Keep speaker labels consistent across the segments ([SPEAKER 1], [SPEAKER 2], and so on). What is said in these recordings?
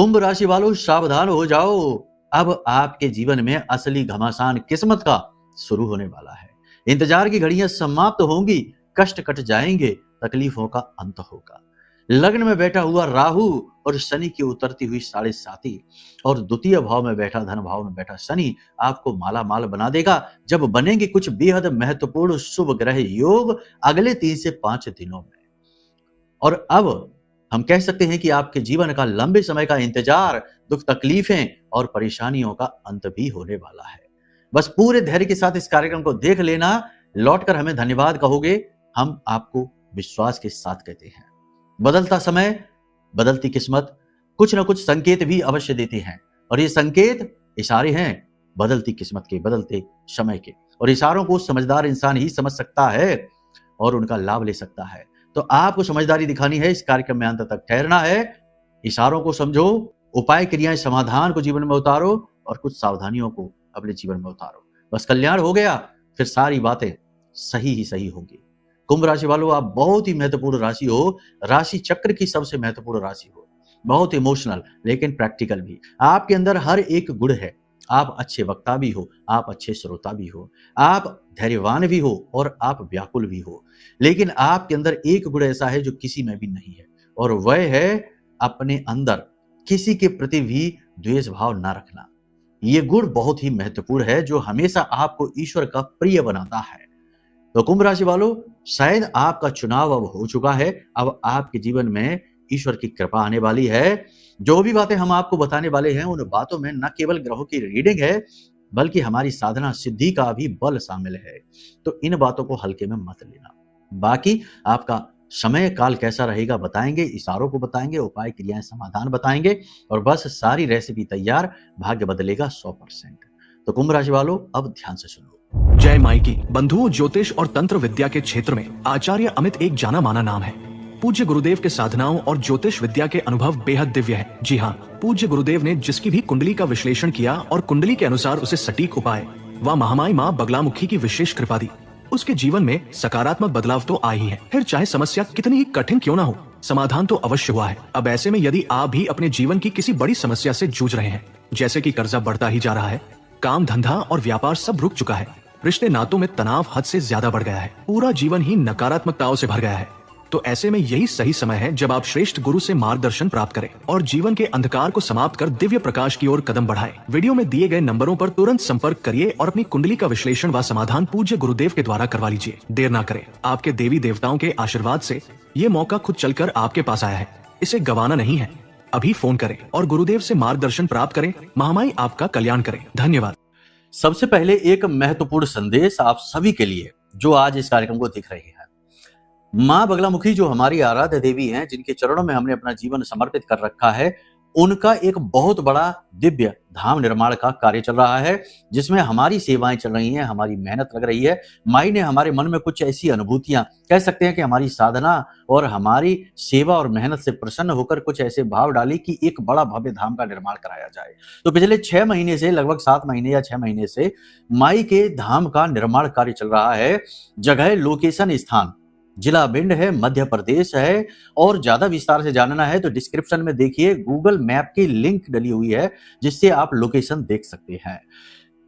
[SPEAKER 1] कुंभ राशि वालों सावधान हो जाओ। अब आपके जीवन में असली घमासान किस्मत का शुरू होने वाला है। इंतजार की घड़ियां समाप्त होंगी, कष्ट कट जाएंगे, तकलीफों का अंत होगा। लग्न में बैठा हुआ राहु और शनि की उतरती हुई 7.5 और द्वितीय भाव में बैठा, धन भाव में बैठा शनि आपको माला माल बना देगा जब बनेंगे कुछ बेहद महत्वपूर्ण शुभ ग्रह योग अगले 3 से 5 दिनों में। और अब हम कह सकते हैं कि आपके जीवन का लंबे समय का इंतजार, दुख तकलीफें और परेशानियों का अंत भी होने वाला है। बस पूरे धैर्य के साथ इस कार्यक्रम को देख लेना, लौटकर हमें धन्यवाद कहोगे। हम आपको विश्वास के साथ कहते हैं। बदलता समय, बदलती किस्मत कुछ न कुछ संकेत भी अवश्य देती हैं, और ये संकेत इशारे हैं बदलती किस्मत के, बदलते समय के। और इशारों को समझदार इंसान ही समझ सकता है और उनका लाभ ले सकता है। तो आपको समझदारी दिखानी है, इस कार्यक्रम में अंत तक ठहरना है। इशारों को समझो, उपाय क्रियाएं समाधान को जीवन में उतारो और कुछ सावधानियों को अपने जीवन में उतारो। बस कल्याण हो गया, फिर सारी बातें सही ही सही होंगी। कुंभ राशि वालों, आप बहुत ही महत्वपूर्ण राशि हो, राशि चक्र की सबसे महत्वपूर्ण राशि हो। बहुत इमोशनल लेकिन प्रैक्टिकल भी। आपके अंदर हर एक गुण है। आप अच्छे वक्ता भी हो, आप अच्छे श्रोता भी हो, आप धैर्यवान भी हो और आप व्याकुल भी हो। लेकिन आपके अंदर एक गुण ऐसा है जो किसी में भी नहीं है, और वह है अपने अंदर किसी के प्रति भी द्वेष भाव ना रखना। ये गुण बहुत ही महत्वपूर्ण है जो हमेशा आपको ईश्वर का प्रिय बनाता है। तो कुंभ राशि वालों, शायद आपका चुनाव अब हो चुका है। अब आपके जीवन में ईश्वर की कृपा आने वाली है। जो भी बातें हम आपको बताने वाले हैं, उन बातों में न केवल ग्रहों की रीडिंग है, बल्कि हमारी साधना सिद्धि का भी बल शामिल है। तो इन बातों को हल्के में मत लेना। बाकी आपका समय काल कैसा रहेगा बताएंगे, इशारों को बताएंगे, उपाय क्रियाएं समाधान बताएंगे, और बस सारी रेसिपी तैयार, भाग्य बदलेगा 100%। तो कुंभ राशि वालों, अब ध्यान से सुनो।
[SPEAKER 2] जय माई की। बंधुओं, ज्योतिष और तंत्र विद्या के क्षेत्र में आचार्य अमित एक जाना माना नाम है। पूज्य गुरुदेव के साधनाओं और ज्योतिष विद्या के अनुभव बेहद दिव्य है। जी हाँ, पूज्य गुरुदेव ने जिसकी भी कुंडली का विश्लेषण किया और कुंडली के अनुसार उसे सटीक उपाय व महामाई माँ बगलामुखी की विशेष कृपा दी, उसके जीवन में सकारात्मक बदलाव तो आ ही है। फिर चाहे समस्या कितनी ही कठिन क्यों ना हो, समाधान तो अवश्य हुआ है। अब ऐसे में यदि आप भी अपने जीवन की किसी बड़ी समस्या से जूझ रहे हैं, जैसे कि कर्जा बढ़ता ही जा रहा है, काम धंधा और व्यापार सब रुक चुका है, रिश्ते नातों में तनाव हद से ज्यादा बढ़ गया है, पूरा जीवन ही नकारात्मकताओं से भर गया है, तो ऐसे में यही सही समय है जब आप श्रेष्ठ गुरु से मार्गदर्शन प्राप्त करें और जीवन के अंधकार को समाप्त कर दिव्य प्रकाश की ओर कदम बढ़ाएं। वीडियो में दिए गए नंबरों पर तुरंत संपर्क करिए और अपनी कुंडली का विश्लेषण व समाधान पूज्य गुरुदेव के द्वारा करवा लीजिए। देर ना करें। आपके देवी देवताओं के आशीर्वाद से ये मौका खुद चलकर आपके पास आया है, इसे गंवाना नहीं है। अभी फोन करें और गुरुदेव से मार्गदर्शन प्राप्त करें। महामाई आपका कल्याण करें। धन्यवाद।
[SPEAKER 1] सबसे पहले एक महत्वपूर्ण संदेश आप सभी के लिए जो आज इस कार्यक्रम को देख रहे हैं। माँ बगलामुखी जो हमारी आराध्य देवी हैं, जिनके चरणों में हमने अपना जीवन समर्पित कर रखा है, उनका एक बहुत बड़ा दिव्य धाम निर्माण का कार्य चल रहा है, जिसमें हमारी सेवाएं चल रही हैं, हमारी मेहनत लग रही है। माई ने हमारे मन में कुछ ऐसी अनुभूतियां, कह सकते हैं कि हमारी साधना और हमारी सेवा और मेहनत से प्रसन्न होकर कुछ ऐसे भाव डाली कि एक बड़ा भव्य धाम का निर्माण कराया जाए। तो पिछले 6 महीने से, लगभग 7 महीने या 6 महीने से माई के धाम का निर्माण कार्य चल रहा है। जगह, लोकेशन, स्थान जिला भिंड है, मध्य प्रदेश है। और ज्यादा विस्तार से जानना है तो डिस्क्रिप्शन में देखिए गूगल मैप की लिंक डली हुई है, जिससे आप लोकेशन देख सकते हैं।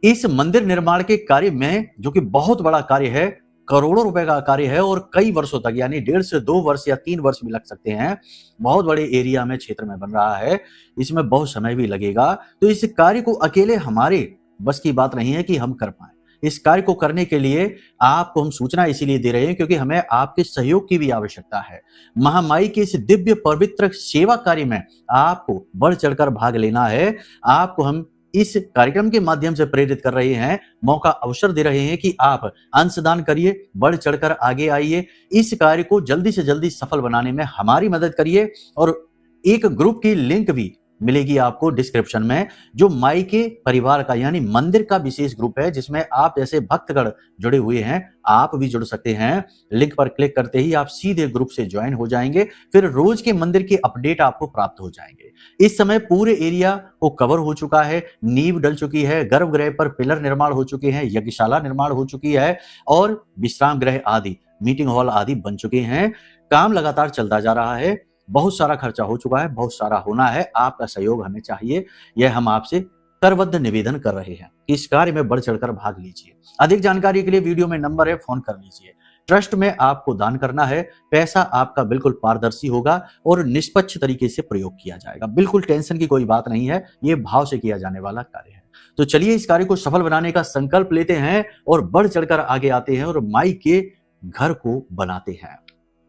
[SPEAKER 1] इस मंदिर निर्माण के कार्य में, जो कि बहुत बड़ा कार्य है, करोड़ों रुपए का कार्य है और कई वर्षों तक, यानी 1.5 से 2 वर्ष या 3 वर्ष भी लग सकते हैं, बहुत बड़े एरिया में, क्षेत्र में बन रहा है, इसमें बहुत समय भी लगेगा। तो इस कार्य को अकेले हमारे बस की बात नहीं है कि हम कर पाए। इस कार्य को करने के लिए आपको हम सूचना इसीलिए दे रहे हैं क्योंकि हमें आपके सहयोग की भी आवश्यकता है। महामाई के इस दिव्य पवित्र सेवा कार्य में आपको बढ़ चढ़कर भाग लेना है। आपको हम इस कार्यक्रम के माध्यम से प्रेरित कर रहे हैं, मौका अवसर दे रहे हैं कि आप अंशदान करिए, बढ़ चढ़कर आगे आइए, इस कार्य को जल्दी से जल्दी सफल बनाने में हमारी मदद करिए। और एक ग्रुप की लिंक भी मिलेगी आपको डिस्क्रिप्शन में, जो माई के परिवार का, यानी मंदिर का विशेष ग्रुप है, जिसमें आप जैसे भक्तगण जुड़े हुए हैं, आप भी जुड़ सकते हैं। लिंक पर क्लिक करते ही आप सीधे ग्रुप से ज्वाइन हो जाएंगे। फिर रोज के मंदिर की अपडेट आपको प्राप्त हो जाएंगे। इस समय पूरे एरिया को कवर हो चुका है, नींव डल चुकी है, गर्भगृह पर पिलर निर्माण हो चुके हैं, यज्ञशाला निर्माण हो चुकी है और विश्राम गृह आदि, मीटिंग हॉल आदि बन चुके हैं। काम लगातार चलता जा रहा है। बहुत सारा खर्चा हो चुका है, बहुत सारा होना है, आपका सहयोग हमें चाहिए। यह हम आपसे करबद्ध निवेदन कर रहे हैं कि इस कार्य में बढ़ चढ़कर भाग लीजिए। अधिक जानकारी के लिए वीडियो में नंबर है, फोन कर लीजिए। ट्रस्ट में आपको दान करना है, पैसा आपका बिल्कुल पारदर्शी होगा और निष्पक्ष तरीके से प्रयोग किया जाएगा। बिल्कुल टेंशन की कोई बात नहीं है, ये भाव से किया जाने वाला कार्य है। तो चलिए इस कार्य को सफल बनाने का संकल्प लेते हैं और बढ़ चढ़कर आगे आते हैं और माई के घर को बनाते हैं।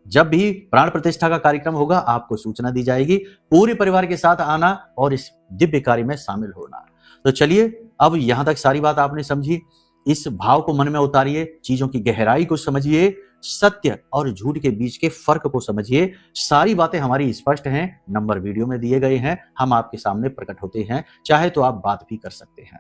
[SPEAKER 1] जब भी प्राण प्रतिष्ठा का कार्यक्रम होगा आपको सूचना दी जाएगी। पूरे परिवार के साथ आना और इस दिव्य कार्य में शामिल होना। तो चलिए, अब यहां तक सारी बात आपने समझी, इस भाव को मन में उतारिए, चीजों की गहराई को समझिए, सत्य और झूठ के बीच के फर्क को समझिए। सारी बातें हमारी स्पष्ट हैं, नंबर वीडियो में दिए गए हैं, हम आपके सामने प्रकट होते हैं, चाहे तो आप बात भी कर सकते हैं।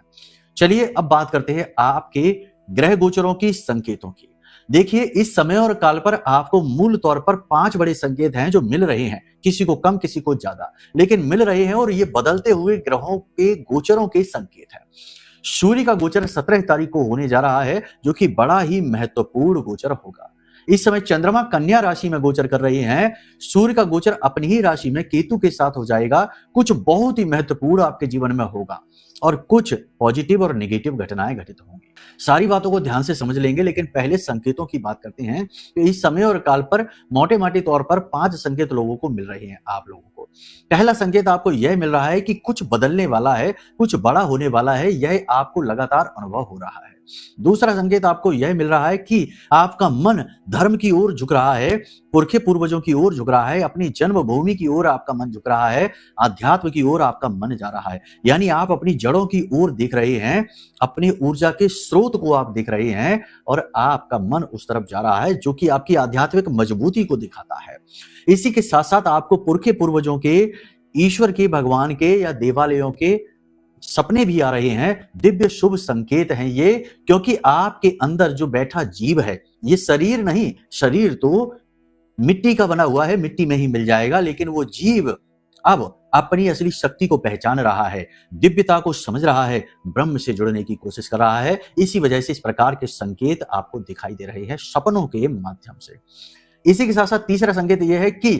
[SPEAKER 1] चलिए अब बात करते हैं आपके ग्रह गोचरों की, संकेतों की। देखिए, इस समय और काल पर आपको मूल तौर पर 5 बड़े संकेत हैं जो मिल रहे हैं, किसी को कम किसी को ज्यादा, लेकिन मिल रहे हैं और ये बदलते हुए ग्रहों के गोचरों के संकेत हैं। सूर्य का गोचर 17 तारीख को होने जा रहा है, जो कि बड़ा ही महत्वपूर्ण गोचर होगा। इस समय चंद्रमा कन्या राशि में गोचर कर रहे हैं, सूर्य का गोचर अपनी ही राशि में केतु के साथ हो जाएगा। कुछ बहुत ही महत्वपूर्ण आपके जीवन में होगा और कुछ पॉजिटिव और नेगेटिव घटनाएं घटित होंगी। सारी बातों को ध्यान से समझ लेंगे, लेकिन पहले संकेतों की बात करते हैं। तो इस समय और काल पर मोटे माटे तौर पर 5 संकेत लोगों को मिल रहे हैं, आप लोगों को। पहला संकेत आपको यह मिल रहा है कि कुछ बदलने वाला है, कुछ बड़ा होने वाला है, यह आपको लगातार अनुभव हो रहा है। दूसरा संकेत आपको यह मिल रहा है कि आपका मन धर्म की ओर झुक रहा है, पुरखे पूर्वजों की ओर झुक रहा है, अपनी जन्मभूमि की ओर आपका मन झुक रहा है, अध्यात्म की ओर आपका मन जा रहा है। यानी आप अपनी जड़ों की ओर देख रहे हैं, अपनी ऊर्जा के स्रोत को आप देख रहे हैं और आपका मन उस तरफ जा रहा है, जो कि आपकी आध्यात्मिक मजबूती को दिखाता है। इसी के साथ साथ आपको पुरखे पूर्वजों के, ईश्वर के, भगवान के या देवालयों के सपने भी आ रहे हैं। दिव्य शुभ संकेत हैं ये, क्योंकि आपके अंदर जो बैठा जीव है, ये शरीर नहीं, शरीर तो मिट्टी का बना हुआ है, मिट्टी में ही मिल जाएगा, लेकिन वो जीव अब अपनी असली शक्ति को पहचान रहा है, दिव्यता को समझ रहा है, ब्रह्म से जुड़ने की कोशिश कर रहा है। इसी वजह से इस प्रकार के संकेत आपको दिखाई दे रहे हैं सपनों के माध्यम से। इसी के साथ साथ तीसरा संकेत यह है कि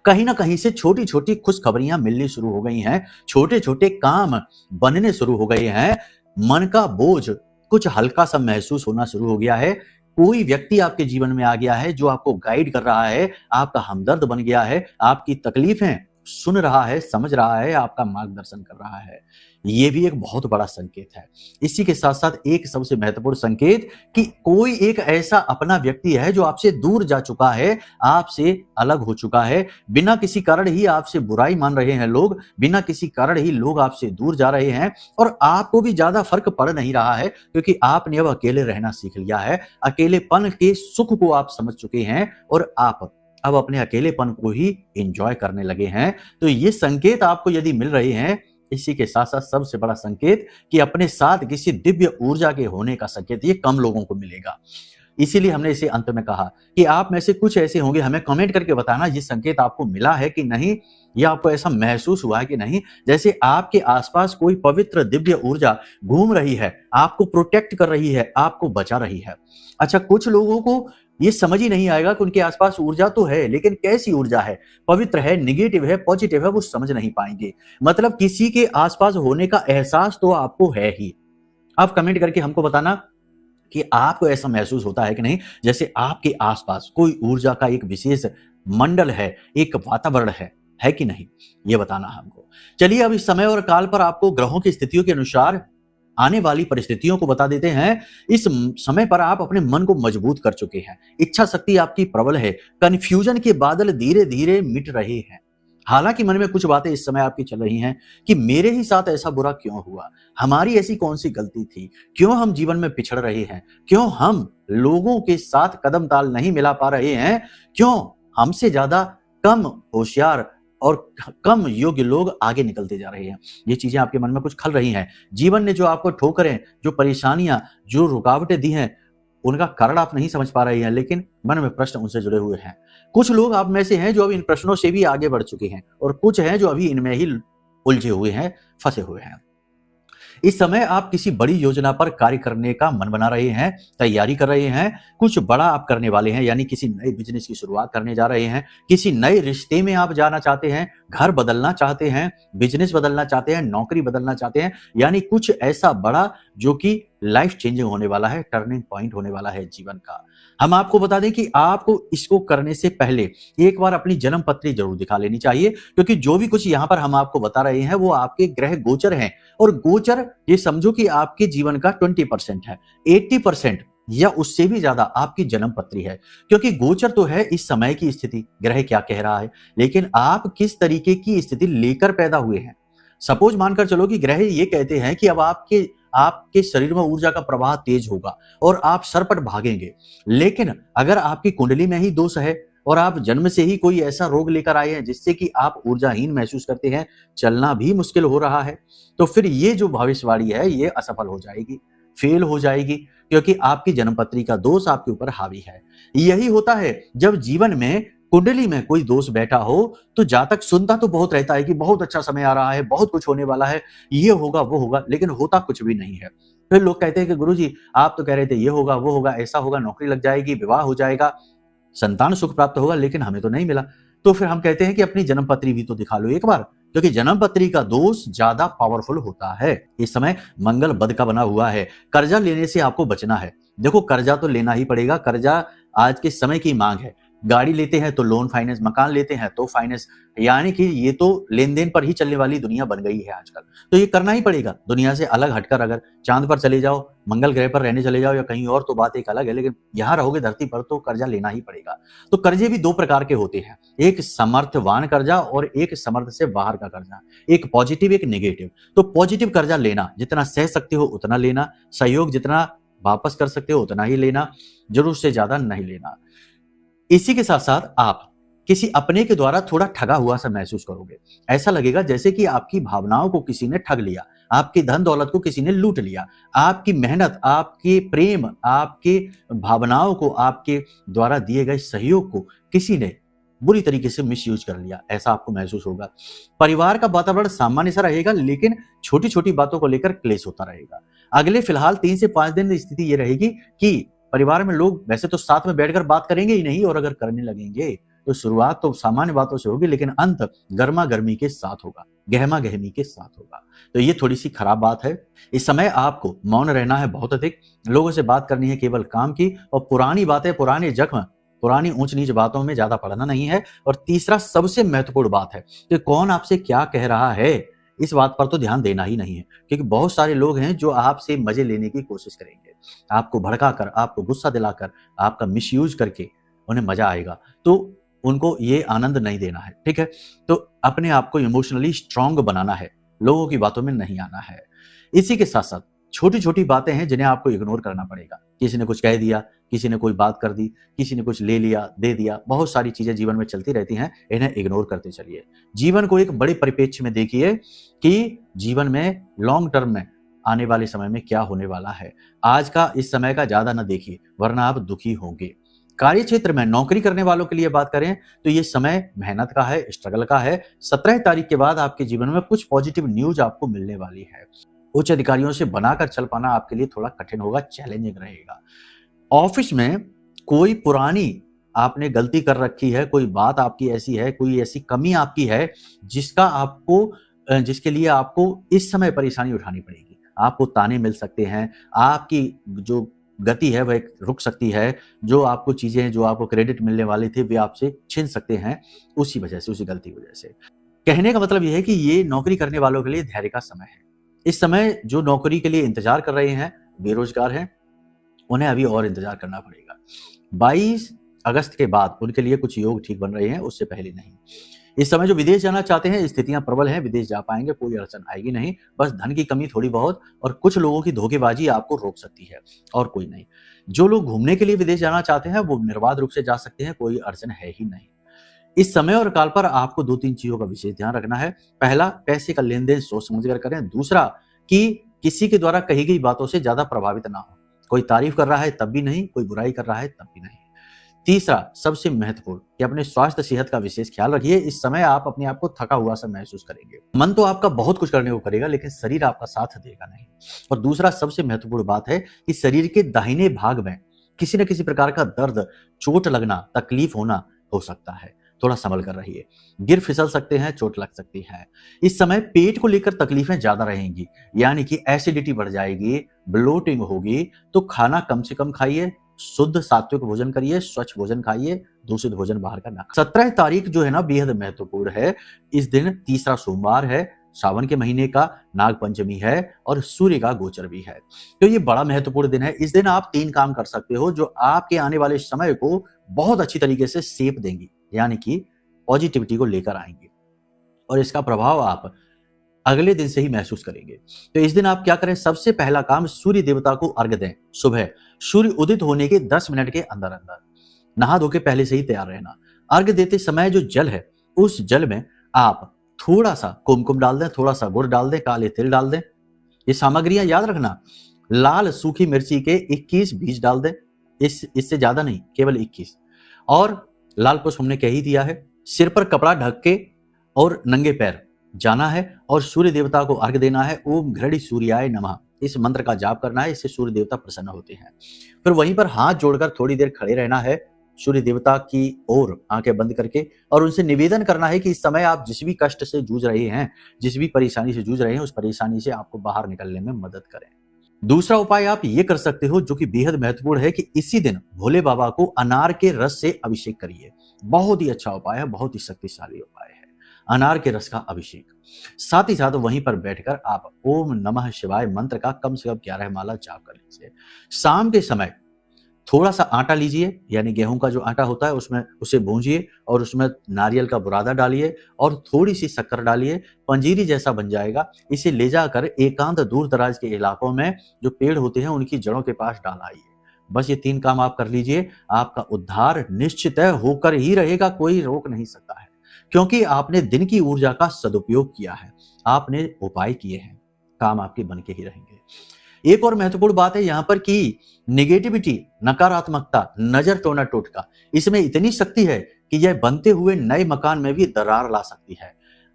[SPEAKER 1] कहीं ना कहीं से छोटी छोटी खुशखबरियां मिलनी शुरू हो गई हैं, छोटे छोटे काम बनने शुरू हो गए हैं, मन का बोझ कुछ हल्का सा महसूस होना शुरू हो गया है। कोई व्यक्ति आपके जीवन में आ गया है जो आपको गाइड कर रहा है, आपका हमदर्द बन गया है, आपकी तकलीफें सुन रहा है, समझ रहा है, आपका मार्गदर्शन कर रहा है। ये भी एक बहुत बड़ा संकेत है। इसी के साथ साथ एक सबसे महत्वपूर्ण संकेत कि कोई एक ऐसा अपना व्यक्ति है जो आपसे दूर जा चुका है, आपसे अलग हो चुका है, बिना किसी कारण ही आपसे बुराई मान रहे हैं लोग, बिना किसी कारण ही लोग आपसे दूर जा रहे हैं और आपको भी ज्यादा फर्क पड़ नहीं रहा है, क्योंकि आपने अब अकेले रहना सीख लिया है। अकेलेपन के सुख को आप समझ चुके हैं और आप अब अपने अकेलेपन को ही एंजॉय करने लगे हैं। तो ये संकेत आपको यदि मिल रहे हैं, इसी के साथ साथ सबसे बड़ा संकेत कि अपने साथ किसी दिव्य ऊर्जा के होने का संकेत, ये कम लोगों को मिलेगा। इसीलिए हमने इसे अंत में कहा कि आप में से कुछ ऐसे होंगे, हमें कमेंट करके बताना ये संकेत आपको मिला है कि नहीं, या आपको ऐसा महसूस हुआ है कि नहीं, जैसे आपके आसपास कोई पवित्र दिव्य ऊर्जा घूम रही है, आपको प्रोटेक्ट कर रही है, आपको बचा रही है। अच्छा, कुछ लोगों को ये समझ ही नहीं आएगा कि उनके आसपास ऊर्जा तो है, लेकिन कैसी ऊर्जा है, पवित्र है, निगेटिव है, पॉजिटिव है, वो समझ नहीं पाएंगे। मतलब किसी के आसपास होने का एहसास तो आपको है ही। आप कमेंट करके हमको बताना कि आपको ऐसा महसूस होता है कि नहीं, जैसे आपके आसपास कोई ऊर्जा का एक विशेष मंडल है, एक वातावरण है कि नहीं, ये बताना हमको। चलिए अब इस समय और काल पर आपको ग्रहों की स्थितियों के अनुसार आने वाली परिस्थितियों को बता देते हैं। इस समय पर आप अपने मन को मजबूत कर चुके हैं, इच्छा शक्ति आपकी प्रबल है, कन्फ्यूजन के बादल धीरे धीरे मिट रहे हैं। हालांकि मन में कुछ बातें इस समय आपकी चल रही हैं कि मेरे ही साथ ऐसा बुरा क्यों हुआ, हमारी ऐसी कौन सी गलती थी, क्यों हम जीवन में पिछड़ रहे हैं, क्यों हम लोगों के साथ कदम ताल नहीं मिला पा रहे हैं, क्यों हमसे ज्यादा कम होशियार और कम योग्य लोग आगे निकलते जा रहे हैं। ये चीजें आपके मन में कुछ खल रही हैं। जीवन ने जो आपको ठोकरें, जो परेशानियां, जो रुकावटें दी हैं, उनका कारण आप नहीं समझ पा रहे हैं, लेकिन मन में प्रश्न उनसे जुड़े हुए हैं। कुछ लोग आप में से हैं जो अब इन प्रश्नों से भी आगे बढ़ चुके हैं और कुछ हैं जो अभी इनमें ही उलझे हुए हैं, फंसे हुए हैं। इस समय आप किसी बड़ी योजना पर कार्य करने का मन बना रहे हैं, तैयारी कर रहे हैं, कुछ बड़ा आप करने वाले हैं, यानी किसी नए बिजनेस की शुरुआत करने जा रहे हैं, किसी नए रिश्ते में आप जाना चाहते हैं, घर बदलना चाहते हैं, बिजनेस बदलना चाहते हैं, नौकरी बदलना चाहते हैं, यानी कुछ ऐसा बड़ा जो कि लाइफ चेंजिंग होने वाला है, टर्निंग पॉइंट होने वाला है जीवन का। हम आपको बता दें कि आपको इसको करने से पहले एक बार अपनी जन्म पत्री जरूर दिखा लेनी चाहिए, क्योंकि जो भी कुछ यहाँ पर हम आपको बता रहे हैं वो आपके ग्रह गोचर हैं, और गोचर ये समझो कि आपके जीवन का 20% है, 80% या उससे भी ज्यादा आपकी जन्म पत्री है। क्योंकि गोचर तो है इस समय की स्थिति, ग्रह क्या कह रहा है, लेकिन आप किस तरीके की स्थिति लेकर पैदा हुए हैं। सपोज मानकर चलो कि ग्रह ये कहते हैं कि अब आपके शरीर में ऊर्जा का प्रवाह तेज होगा और आप सरपट भागेंगे, लेकिन अगर आपकी कुंडली में ही दोष है और आप जन्म से ही कोई ऐसा रोग लेकर आए हैं जिससे कि आप ऊर्जाहीन महसूस करते हैं, चलना भी मुश्किल हो रहा है, तो फिर ये जो भविष्यवाणी है ये असफल हो जाएगी, फेल हो जाएगी, क्योंकि आपकी जन्मपत्री का दोष आपके ऊपर हावी है। यही होता है जब जीवन में कुंडली में कोई दोष बैठा हो तो जातक सुनता तो बहुत रहता है कि बहुत अच्छा समय आ रहा है, बहुत कुछ होने वाला है, ये होगा वो होगा, लेकिन होता कुछ भी नहीं है। फिर लोग कहते हैं कि गुरुजी आप तो कह रहे थे ये होगा वो होगा, ऐसा होगा, नौकरी लग जाएगी, विवाह हो जाएगा, संतान सुख प्राप्त होगा, लेकिन हमें तो नहीं मिला। तो फिर हम कहते हैं कि अपनी जन्म पत्री भी तो दिखा लो एक बार, क्योंकि जन्म पत्री का दोष ज्यादा पावरफुल होता है। इस समय मंगल बद का बना हुआ है, कर्जा लेने से आपको बचना है। देखो कर्जा तो लेना ही पड़ेगा, कर्जा आज के समय की मांग है। गाड़ी लेते हैं तो लोन फाइनेंस, मकान लेते हैं तो फाइनेंस, यानी कि ये तो लेन देन पर ही चलने वाली दुनिया बन गई है आजकल। तो ये करना ही पड़ेगा। दुनिया से अलग हटकर अगर चांद पर चले जाओ, मंगल ग्रह पर रहने चले जाओ या कहीं और, तो बात एक अलग है, लेकिन यहाँ रहोगे धरती पर तो कर्जा लेना ही पड़ेगा। तो कर्जे भी दो प्रकार के होते हैं, एक समर्थवान कर्जा और एक समर्थ से बाहर का कर्जा, एक पॉजिटिव एक नेगेटिव। तो पॉजिटिव कर्जा लेना, जितना सह सकते हो उतना लेना, सहयोग जितना वापस कर सकते हो उतना ही लेना, जरूर से ज्यादा नहीं लेना। इसी के साथ साथ आप किसी अपने के द्वारा थोड़ा ठगा हुआ सा महसूस करोगे। ऐसा लगेगा जैसे कि आपकी भावनाओं को किसी ने ठग लिया, आपकी धन दौलत को किसी ने लूट लिया, आपकी मेहनत, आपके प्रेम, आपके भावनाओं को, आपके द्वारा दिए गए सहयोग को किसी ने बुरी तरीके से मिसयूज कर लिया, ऐसा आपको महसूस होगा। परिवार का वातावरण सामान्य सा रहेगा, लेकिन छोटी छोटी बातों को लेकर क्लेश होता रहेगा। अगले फिलहाल 3 से 5 दिन स्थिति ये रहेगी कि परिवार में लोग वैसे तो साथ में बैठकर बात करेंगे ही नहीं, और अगर करने लगेंगे तो शुरुआत तो सामान्य बातों से होगी, लेकिन अंत गर्मा गर्मी के साथ होगा, गहमा गहमी के साथ होगा। तो ये थोड़ी सी खराब बात है। इस समय आपको मौन रहना है बहुत अधिक, लोगों से बात करनी है केवल काम की, और पुरानी बातें, पुराने जख्म, पुरानी ऊंच नीच बातों में ज्यादा पड़ना नहीं है। और तीसरा सबसे महत्वपूर्ण बात है कि कौन आपसे क्या कह रहा है, इस बात पर तो ध्यान देना ही नहीं है, क्योंकि बहुत सारे लोग हैं जो आपसे मजे लेने की कोशिश करेंगे, आपको भड़काकर, आपको गुस्सा दिलाकर, आपका मिसयूज करके उन्हें मजा आएगा, तो उनको ये आनंद नहीं देना है। ठीक है, तो अपने आप को इमोशनली स्ट्रांग बनाना है, लोगों की बातों में नहीं आना है। इसी के साथ साथ छोटी छोटी बातें हैं जिन्हें आपको इग्नोर करना पड़ेगा। किसी ने कुछ कह दिया, किसी ने कोई बात कर दी, किसी ने कुछ ले लिया, दे दिया, बहुत सारी चीजें जीवन में चलती रहती हैं, इन्हें इग्नोर करते चलिए। जीवन को एक बड़े परिप्रेक्ष्य में देखिए कि जीवन में लॉन्ग टर्म में आने वाले समय में क्या होने वाला है। आज का इस समय का ज्यादा न देखिए, वरना आप दुखी होंगे। कार्य क्षेत्र में नौकरी करने वालों के लिए बात करें तो ये समय मेहनत का है, स्ट्रगल का है। 17 तारीख के बाद आपके जीवन में कुछ पॉजिटिव न्यूज आपको मिलने वाली है। उच्च अधिकारियों से बनाकर चल पाना आपके लिए थोड़ा कठिन होगा, चैलेंजिंग रहेगा। ऑफिस में कोई पुरानी आपने गलती कर रखी है, कोई बात आपकी ऐसी है, कोई ऐसी कमी आपकी है जिसके लिए आपको इस समय परेशानी उठानी पड़ेगी। आपको ताने मिल सकते हैं, आपकी जो गति है वह रुक सकती है, जो आपको चीजें, जो आपको क्रेडिट मिलने वाले थे वे आपसे छिन सकते हैं उसी वजह से, उसी गलती की वजह से। कहने का मतलब यह है कि ये नौकरी करने वालों के लिए धैर्य का समय है। इस समय जो नौकरी के लिए इंतजार कर रहे हैं, बेरोजगार हैं, उन्हें अभी और इंतजार करना पड़ेगा। 22 अगस्त के बाद उनके लिए कुछ योग ठीक बन रहे हैं, उससे पहले नहीं। इस समय जो विदेश जाना चाहते हैं, स्थितियां प्रबल हैं, विदेश जा पाएंगे, कोई अड़चन आएगी नहीं। बस धन की कमी थोड़ी बहुत और कुछ लोगों की धोखेबाजी आपको रोक सकती है, और कोई नहीं। जो लोग घूमने के लिए विदेश जाना चाहते हैं वो निर्बाध रूप से जा सकते हैं, कोई अड़चन है ही नहीं। इस समय और काल पर आपको 2-3 चीजों का विशेष ध्यान रखना है। पहला, पैसे का लेन देन सोच समझ कर करें। दूसरा, कि किसी के द्वारा कही गई बातों से ज्यादा प्रभावित ना हो। कोई तारीफ कर रहा है तब भी नहीं, कोई बुराई कर रहा है तब भी नहीं। तीसरा सबसे महत्वपूर्ण कि अपने स्वास्थ्य सेहत का विशेष ख्याल रखिए। इस समय आप अपने आप को थका हुआ सा महसूस करेंगे। मन तो आपका बहुत कुछ करने को करेगा, लेकिन शरीर आपका साथ देगा नहीं। और दूसरा सबसे महत्वपूर्ण बात है कि शरीर के दाहिने भाग में किसी न किसी प्रकार का दर्द, चोट लगना, तकलीफ होना हो सकता है। थोड़ा संभल कर रहिए, गिर फिसल सकते हैं, चोट लग सकती है। इस समय पेट को लेकर तकलीफें ज्यादा रहेंगी, यानी कि एसिडिटी बढ़ जाएगी, ब्लोटिंग होगी। तो खाना कम से कम खाइए, शुद्ध सात्विक भोजन करिए, स्वच्छ भोजन खाइए, दूषित भोजन बाहर का ना खाइए। 17 तारीख जो है ना बेहद महत्वपूर्ण है। इस दिन तीसरा सोमवार है, सावन के महीने का नाग पंचमी है और सूर्य का गोचर भी है। तो ये बड़ा महत्वपूर्ण दिन है। इस दिन आप 3 काम कर सकते हो जो आपके आने वाले समय को बहुत अच्छी तरीके से शेप देंगी, यानी कि पॉजिटिविटी को लेकर आएंगे, और इसका प्रभाव आप अगले दिन से ही महसूस करेंगे। तो इस दिन आप क्या करें? सबसे पहला काम, सूर्य देवता को अर्घ्य दें। सुबह सूर्य उदित होने के 10 मिनट के अंदर अंदर नहा धो के पहले से ही तैयार रहना। अर्घ्य देते समय जो जल है, उस जल में आप थोड़ा सा कुमकुम डाल दें, थोड़ा सा गुड़ डाल दें, काले तिल डाल दें। ये सामग्रियां याद रखना। लाल सूखी मिर्ची के 21 बीज डाल दें, इससे ज्यादा नहीं, केवल 21। और लाल पुष्प हमने कह ही दिया है। सिर पर कपड़ा ढक के और नंगे पैर जाना है और सूर्य देवता को अर्घ्य देना है। ओम घृणी सूर्याय नमः, इस मंत्र का जाप करना है, इससे सूर्य देवता प्रसन्न होते हैं। फिर वहीं पर हाथ जोड़कर थोड़ी देर खड़े रहना है, सूर्य देवता की ओर आंखें बंद करके, और उनसे निवेदन करना है कि इस समय आप जिस भी कष्ट से जूझ रहे हैं, जिस भी परेशानी से जूझ रहे हैं, उस परेशानी से आपको बाहर निकलने में मदद करें। दूसरा उपाय आप ये कर सकते हो जो कि बेहद महत्वपूर्ण है, कि इसी दिन भोले बाबा को अनार के रस से अभिषेक करिए। बहुत ही अच्छा उपाय है, बहुत ही शक्तिशाली उपाय है अनार के रस का अभिषेक। साथ ही साथ वहीं पर बैठकर आप ओम नमः शिवाय मंत्र का कम से कम 11 माला जाप कर लीजिए। शाम के समय थोड़ा सा आटा लीजिए, यानी गेहूं का जो आटा होता है उसमें उसे भूंजिए और उसमें नारियल का बुरादा डालिए और थोड़ी सी शक्कर डालिए, पंजीरी जैसा बन जाएगा। इसे ले जाकर एकांत दूर दराज के इलाकों में जो पेड़ होते हैं उनकी जड़ों के पास डाल आइए। बस ये 3 काम आप कर लीजिए, आपका उद्धार निश्चित है, होकर ही रहेगा, कोई रोक नहीं सकता है, क्योंकि आपने दिन की ऊर्जा का सदुपयोग किया है, आपने उपाय किए हैं, काम आपके बन के ही रहेंगे। एक और महत्वपूर्ण बात है यहाँ पर कि नेगेटिविटी, नकारात्मकता, नजर टोना टोटका, इसमें इतनी शक्ति है कि यह बनते हुए नए मकान में भी दरार ला सकती है,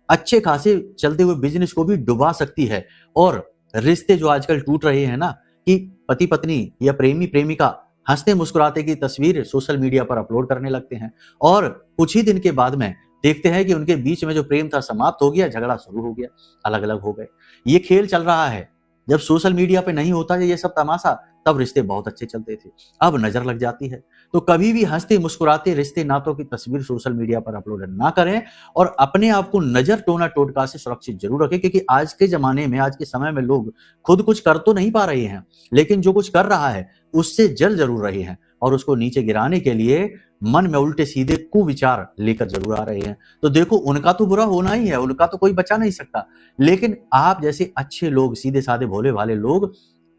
[SPEAKER 1] अच्छे खासे चलते हुए बिजनेस को भी डुबा सकती है। और रिश्ते जो आजकल टूट रहे हैं ना, कि पति पत्नी या प्रेमी प्रेमिका हंसते मुस्कुराते की तस्वीर सोशल मीडिया पर अपलोड करने लगते हैं और कुछ ही दिन के बाद में देखते हैं कि उनके बीच में जो प्रेम था समाप्त हो गया, झगड़ा शुरू हो गया, अलग अलग हो गए। ये खेल चल रहा है। जब सोशल मीडिया पे नहीं होता ये सब तमाशा, तब रिश्ते बहुत अच्छे चलते थे, अब नजर लग जाती है। तो कभी भी हंसते मुस्कुराते रिश्ते नातों की तस्वीर सोशल मीडिया पर अपलोड ना करें और अपने आप को नजर टोना टोटका से सुरक्षित जरूर रखें, क्योंकि आज के जमाने में, आज के समय में लोग खुद कुछ कर तो नहीं पा रहे हैं, लेकिन जो कुछ कर रहा है उससे जल जरूर रहे हैं और उसको नीचे गिराने के लिए मन में उल्टे सीधे कुविचार लेकर जरूर आ रहे हैं। तो देखो, उनका तो बुरा होना ही है, उनका तो कोई बचा नहीं सकता, लेकिन आप जैसे अच्छे लोग, सीधे साधे भोले भाले लोग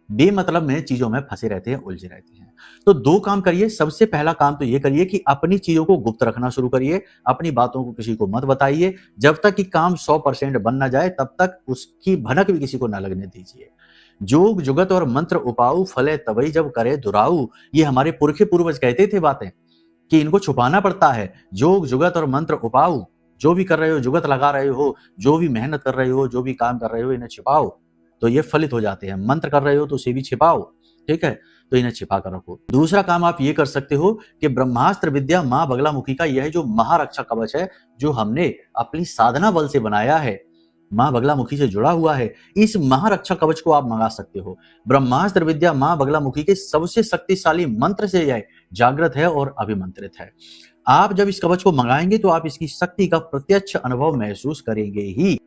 [SPEAKER 1] बेमतलब में चीजों में फंसे रहते हैं, उलझे रहते हैं। तो 2 काम करिए। सबसे पहला काम तो ये करिए कि अपनी चीजों को गुप्त रखना शुरू करिए, अपनी बातों को किसी को मत बताइए। जब तक कि काम 100% बन ना जाए तब तक उसकी भनक भी किसी को ना लगने दीजिए। जोग जुगत और मंत्र उपाऊ, फले तबई जब करे दुराऊ, ये हमारे पुरखे पूर्वज कहते थे बातें कि इनको छुपाना पड़ता है। जोग जुगत और मंत्र उपाऊ, जो भी कर रहे हो, जुगत लगा रहे हो, जो भी मेहनत कर रहे हो, जो भी काम कर रहे हो, इन्हें छिपाओ तो ये फलित हो जाते हैं। मंत्र कर रहे हो तो उसे भी छिपाओ, ठीक है, तो इन्हें छिपा कर रखो। दूसरा काम आप ये कर सकते हो कि ब्रह्मास्त्र विद्या मां बगलामुखी का यह जो महारक्षा कवच है, जो हमने अपनी साधना बल से बनाया है, मां बगलामुखी से जुड़ा हुआ है, इस महारक्षा कवच को आप मंगा सकते हो। ब्रह्मास्त्र विद्या मां बगलामुखी के सबसे शक्तिशाली मंत्र से यह जागृत है और अभिमंत्रित है। आप जब इस कवच को मंगाएंगे तो आप इसकी शक्ति का प्रत्यक्ष अनुभव महसूस करेंगे ही।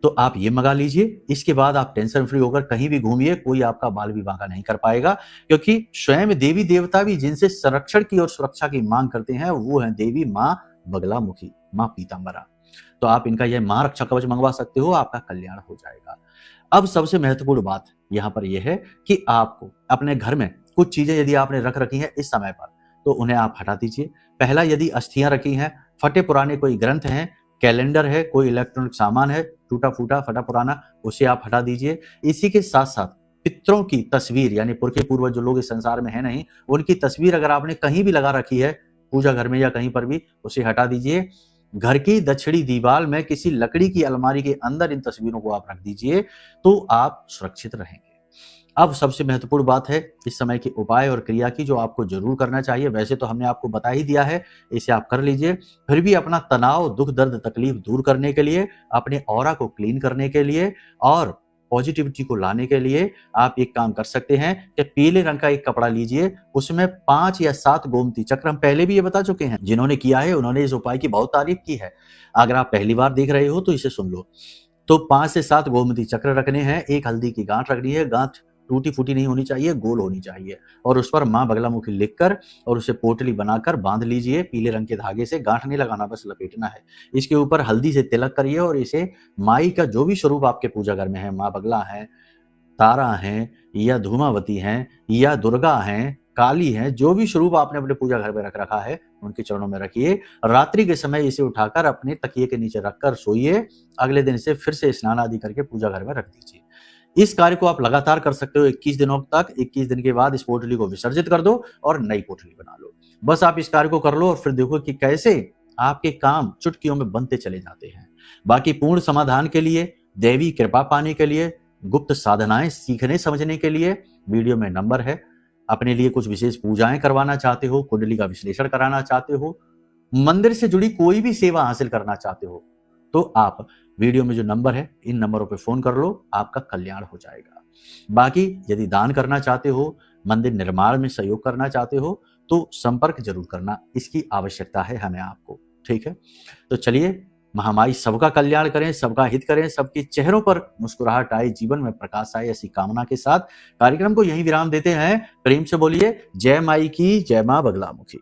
[SPEAKER 1] तो आप ये मंगा लीजिए। इसके बाद आप टेंशन फ्री होकर कहीं भी घूमिए, कोई आपका बाल भी बांका नहीं कर पाएगा, क्योंकि स्वयं देवी देवता भी जिनसे संरक्षण की और सुरक्षा की मांग करते हैं वो है देवी मां बगलामुखी, मां पीतांबरा। तो आप इनका यह मां रक्षा कवच मंगवा सकते हो, आपका कल्याण हो जाएगा। अब सबसे महत्वपूर्ण बात यहां पर यह है कि आपको अपने घर में कुछ चीजें यदि आपने रख रखी हैं इस समय पर, तो उन्हें आप हटा दीजिए। पहला, यदि अस्थियां रखी हैं, फटे पुराने कोई ग्रंथ हैं, कैलेंडर है, कोई इलेक्ट्रॉनिक सामान है टूटा फूटा फटा पुराना, उसे आप हटा दीजिए। इसी के साथ साथ पितरों की तस्वीर, यानी पुरखे पूर्वज जो लोग इस संसार में है नहीं, उनकी तस्वीर अगर आपने कहीं भी लगा रखी है पूजा घर में या कहीं पर भी उसे हटा दीजिए। घर की दक्षिणी दीवार में किसी लकड़ी की अलमारी के अंदर इन तस्वीरों को आप रख दीजिए, तो आप सुरक्षित रहेंगे। अब सबसे महत्वपूर्ण बात है इस समय के उपाय और क्रिया की, जो आपको जरूर करना चाहिए। वैसे तो हमने आपको बता ही दिया है, इसे आप कर लीजिए। फिर भी अपना तनाव, दुख, दर्द, तकलीफ दूर करने के लिए, अपने ऑरा को क्लीन करने के लिए और पॉजिटिविटी को लाने के लिए आप एक काम कर सकते हैं कि पीले रंग का एक कपड़ा लीजिए, उसमें 5 या 7 गोमती चक्र, हम पहले भी ये बता चुके हैं, जिन्होंने किया है उन्होंने इस उपाय की बहुत तारीफ की है। अगर आप पहली बार देख रहे हो तो इसे सुन लो। तो 5 से 7 गोमती चक्र रखने हैं, एक हल्दी की गांठ रखनी है, गांठ टूटी फूटी नहीं होनी चाहिए, गोल होनी चाहिए, और उस पर मां बगलामुखी लिखकर और उसे पोटली बनाकर बांध लीजिए पीले रंग के धागे से। गांठ नहीं लगाना, बस लपेटना है। इसके ऊपर हल्दी से तिलक करिए और इसे माई का जो भी स्वरूप आपके पूजा घर में है, मां बगला है, तारा है, या धूमावती है, या दुर्गा है, काली है, जो भी स्वरूप आपने अपने पूजा घर में रख रखा है उनके चरणों में रखिए। रात्रि के समय इसे उठाकर अपने तकिए के नीचे रखकर सोइए। अगले दिन से फिर से स्नान आदि करके पूजा घर में रख दीजिए। इस कार्य को आप लगातार कर सकते हो 21 दिनों तक। 21 दिन के बाद इस पोटली को विसर्जित कर दो और नई पोटली बना लो। बस आप इस कार्य को कर लो और फिर देखो कि कैसे आपके काम चुटकियों में बनते चले जाते हैं। बाकी पूर्ण समाधान के लिए, देवी कृपा पाने के लिए, गुप्त साधनाएं सीखने समझने के लिए वीडियो में नंबर है। अपने लिए कुछ विशेष पूजाएं करवाना चाहते हो, कुंडली का विश्लेषण कराना चाहते हो, मंदिर से जुड़ी कोई भी सेवा हासिल करना चाहते हो, तो आप वीडियो में जो नंबर है इन नंबरों पे फोन कर लो, आपका कल्याण हो जाएगा। बाकी यदि दान करना चाहते हो, मंदिर निर्माण में सहयोग करना चाहते हो, तो संपर्क जरूर करना, इसकी आवश्यकता है हमें आपको। ठीक है, तो चलिए, महामाई सबका कल्याण करें, सबका हित करें, सबके चेहरों पर मुस्कुराहट आए, जीवन में प्रकाश आए, ऐसी कामना के साथ कार्यक्रम को यहीं विराम देते हैं। प्रेम से बोलिए जय माई की, जय मां बगलामुखी।